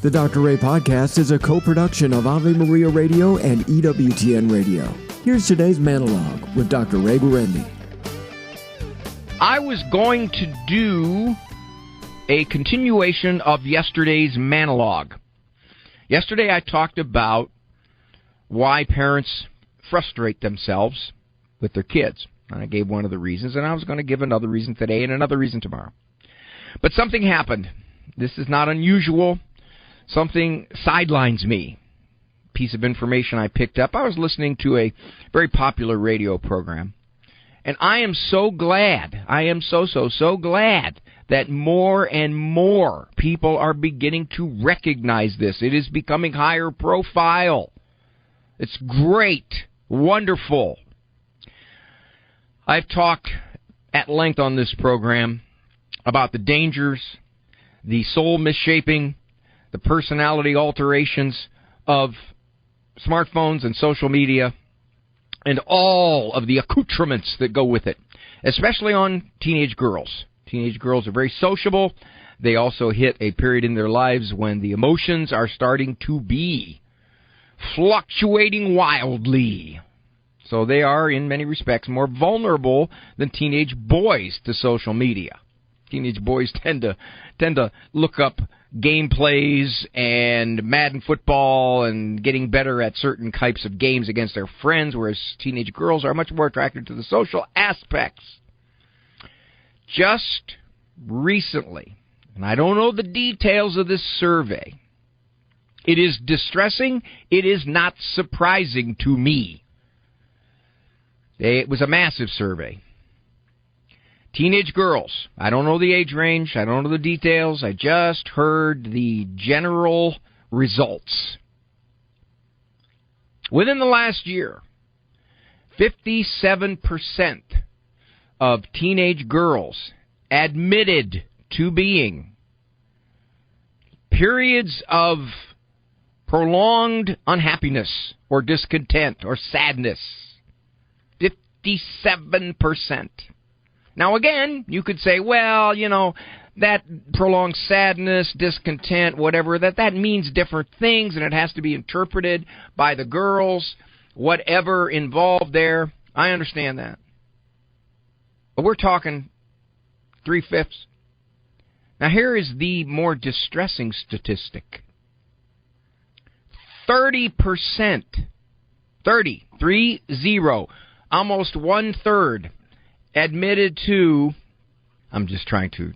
The Dr. Ray Podcast is a co-production of Ave Maria Radio and EWTN Radio. Here's today's monologue with Dr. Ray Guarendi. I was going to do a continuation of yesterday's monologue. Yesterday I talked about why parents frustrate themselves with their kids. And I gave one of the reasons, and I was going to give another reason today and another reason tomorrow. But something happened. This is not unusual. Something sidelines me. Piece of information I picked up. I was listening to a very popular radio program. And I am so glad, I am so glad that more and more people are beginning to recognize this. It is becoming higher profile. It's great, wonderful. I've talked at length on this program about the dangers, the soul misshaping, the personality alterations of smartphones and social media, and all of the accoutrements that go with it, especially on teenage girls. Teenage girls are very sociable. They also hit a period in their lives when the emotions are starting to be fluctuating wildly. So they are, in many respects, more vulnerable than teenage boys to social media. Teenage boys tend to look up gameplays and Madden football and getting better at certain types of games against their friends, whereas teenage girls are much more attracted to the social aspects. Just recently, and I don't know the details of this survey, it is distressing, it is not surprising to me. It was a massive survey. Teenage girls, I don't know the age range, I don't know the details, I just heard the general results. Within the last year, 57% of teenage girls admitted to being periods of prolonged unhappiness or discontent or sadness. 57%. Now, again, you could say, well, that prolonged sadness, discontent, whatever, that means different things, and it has to be interpreted by the girls, whatever involved there. I understand that. But we're talking 3/5. Now, here is the more distressing statistic. 30%, 30, almost one-third, admitted to, I'm just trying to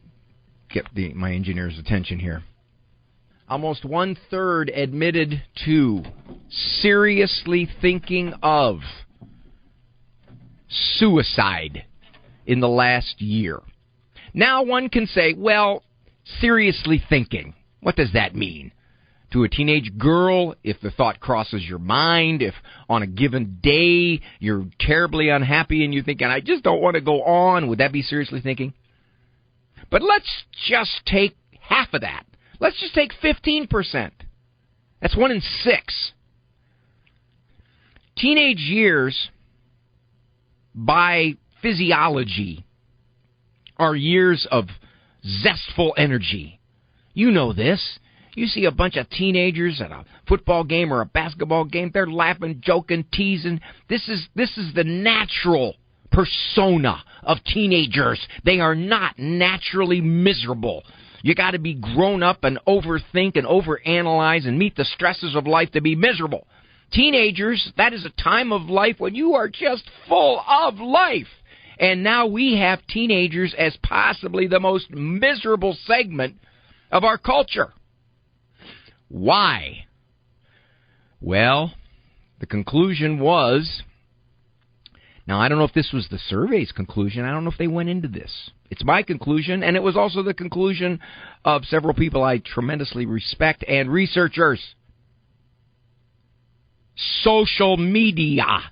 get my engineer's attention here. Almost one-third admitted to seriously thinking of suicide in the last year. Now one can say, well, seriously thinking, what does that mean? To a teenage girl, if the thought crosses your mind, if on a given day you're terribly unhappy and you think, and I just don't want to go on, would that be seriously thinking? But let's just take half of that. Let's just take 15%. That's 1 in 6. Teenage years, by physiology, are years of zestful energy. You know this. You see a bunch of teenagers at a football game or a basketball game, they're laughing, joking, teasing. This is the natural persona of teenagers. They are not naturally miserable. You got to be grown up and overthink and overanalyze and meet the stresses of life to be miserable. Teenagers, that is a time of life when you are just full of life. And now we have teenagers as possibly the most miserable segment of our culture. Why? Well, the conclusion was, now I don't know if this was the survey's conclusion, I don't know if they went into this. It's my conclusion, and it was also the conclusion of several people I tremendously respect and researchers. Social media.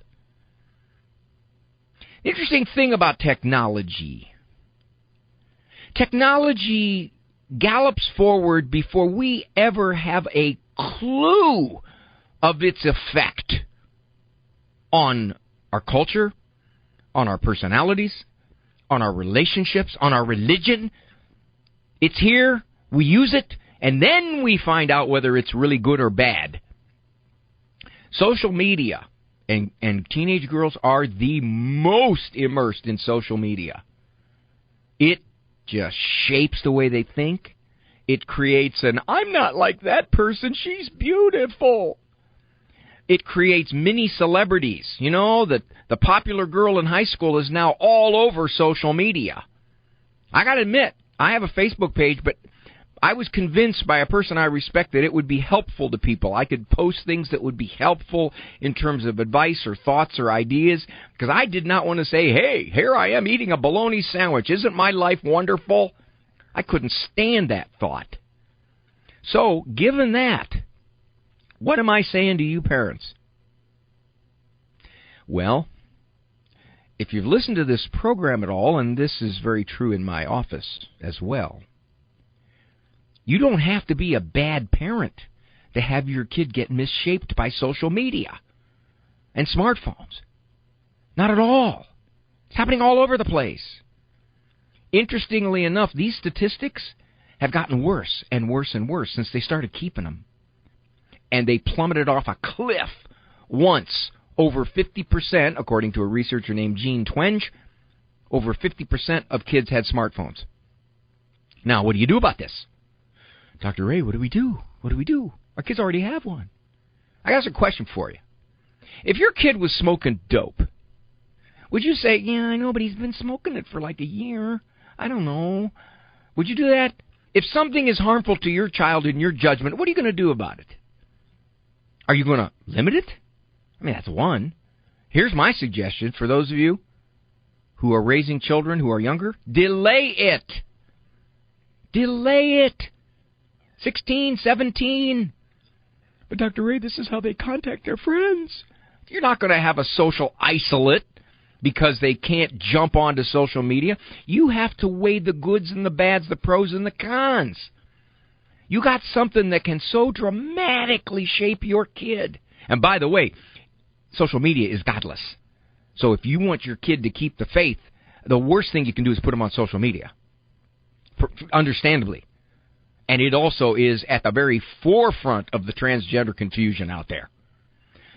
Interesting thing about technology. Technology gallops forward before we ever have a clue of its effect on our culture, on our personalities, on our relationships, on our religion. It's here, we use it, And then we find out whether it's really good or bad. Social media and teenage girls are the most immersed in social media. It just shapes the way they think. It creates an, I'm not like that person, she's beautiful. It creates mini celebrities. You know, the popular girl in high school is now all over social media. I got to admit, I have a Facebook page, but I was convinced by a person I respect that it would be helpful to people. I could post things that would be helpful in terms of advice or thoughts or ideas, because I did not want to say, hey, here I am eating a bologna sandwich. Isn't my life wonderful? I couldn't stand that thought. So, given that, what am I saying to you parents? Well, if you've listened to this program at all, and this is very true in my office as well, you don't have to be a bad parent to have your kid get misshaped by social media and smartphones. Not at all. It's happening all over the place. Interestingly enough, these statistics have gotten worse and worse and worse since they started keeping them. And they plummeted off a cliff once. Over 50%, according to a researcher named Gene Twenge, over 50% of kids had smartphones. Now, what do you do about this? Dr. Ray, what do we do? What do we do? Our kids already have one. I got a question for you. If your kid was smoking dope, would you say, yeah, I know, but he's been smoking it for like a year. I don't know. Would you do that? If something is harmful to your child in your judgment, what are you going to do about it? Are you going to limit it? I mean, that's one. Here's my suggestion for those of you who are raising children who are younger. Delay it. Delay it. 16, 17. But Dr. Ray, this is how they contact their friends. You're not going to have a social isolate because they can't jump onto social media. You have to weigh the goods and the bads, the pros and the cons. You got something that can so dramatically shape your kid. And by the way, social media is godless. So if you want your kid to keep the faith, the worst thing you can do is put them on social media. Understandably. And it also is at the very forefront of the transgender confusion out there.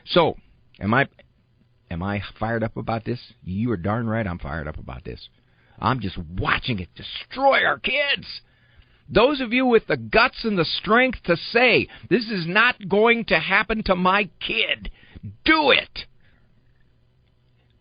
So, am I fired up about this? You are darn right I'm fired up about this. I'm just watching it destroy our kids. Those of you with the guts and the strength to say, this is not going to happen to my kid, do it.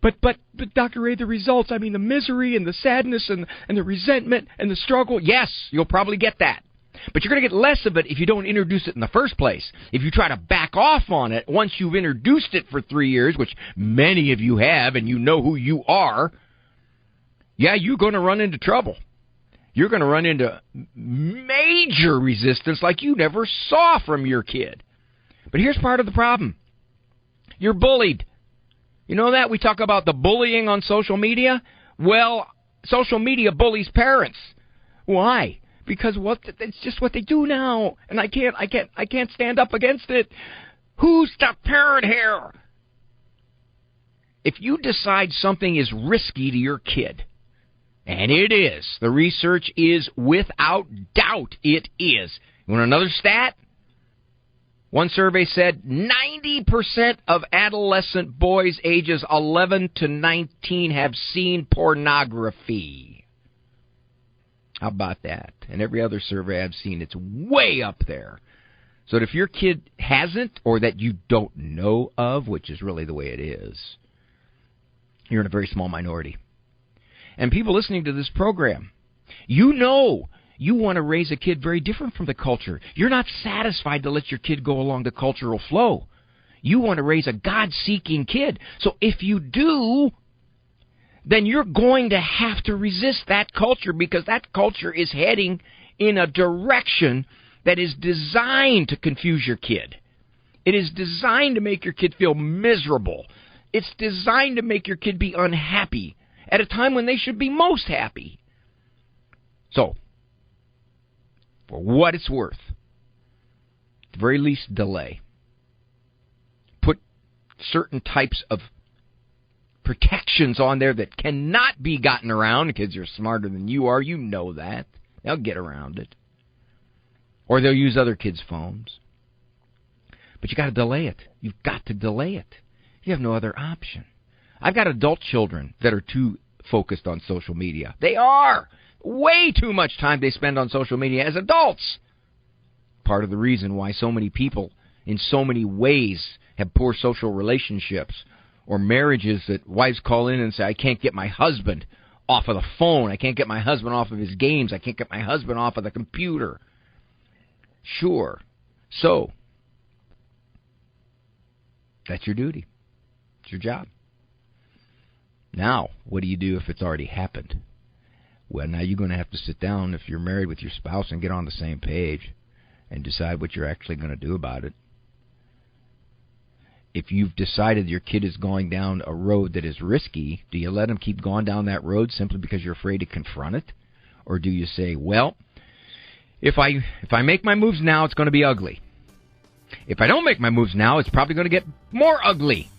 But Dr. Ray, the results, I mean the misery and the sadness and the resentment and the struggle, yes, you'll probably get that. But you're going to get less of it if you don't introduce it in the first place. If you try to back off on it once you've introduced it for 3 years, which many of you have and you know who you are, yeah, you're going to run into trouble. You're going to run into major resistance like you never saw from your kid. But here's part of the problem. You're bullied. You know that? We talk about the bullying on social media. Well, social media bullies parents. Why? Because it's just what they do now, and I can't stand up against it. Who's the parent here? If you decide something is risky to your kid, and it is, the research is without doubt it is. You want another stat? One survey said 90% of adolescent boys ages 11 to 19 have seen pornography. How about that? And every other survey I've seen, it's way up there. So if your kid hasn't, or that you don't know of, which is really the way it is, you're in a very small minority. And people listening to this program, you know you want to raise a kid very different from the culture. You're not satisfied to let your kid go along the cultural flow. You want to raise a God-seeking kid. So if you do, then you're going to have to resist that culture, because that culture is heading in a direction that is designed to confuse your kid. It is designed to make your kid feel miserable. It's designed to make your kid be unhappy at a time when they should be most happy. So, for what it's worth, at the very least, delay. Put certain types of protections on there that cannot be gotten around. Kids are smarter than you are. You know that. They'll get around it. Or they'll use other kids' phones. But you got to delay it. You've got to delay it. You have no other option. I've got adult children that are too focused on social media. They are! Way too much time they spend on social media as adults. Part of the reason why so many people, in so many ways, have poor social relationships or marriages that wives call in and say, I can't get my husband off of the phone. I can't get my husband off of his games. I can't get my husband off of the computer. Sure. So, that's your duty. It's your job. Now, what do you do if it's already happened? Well, now you're going to have to sit down, if you're married, with your spouse and get on the same page and decide what you're actually going to do about it. If you've decided your kid is going down a road that is risky, do you let him keep going down that road simply because you're afraid to confront it? Or do you say, well, if I make my moves now, it's going to be ugly. If I don't make my moves now, it's probably going to get more ugly.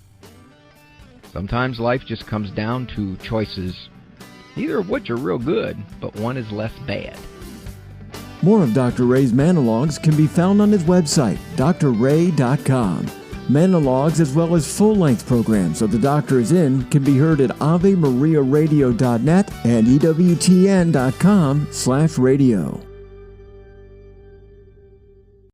Sometimes life just comes down to choices, neither of which are real good, but one is less bad. More of Dr. Ray's Monologues can be found on his website, drray.com. Monologues as well as full-length programs of The Doctor Is In can be heard at AveMariaRadio.net and EWTN.com/radio.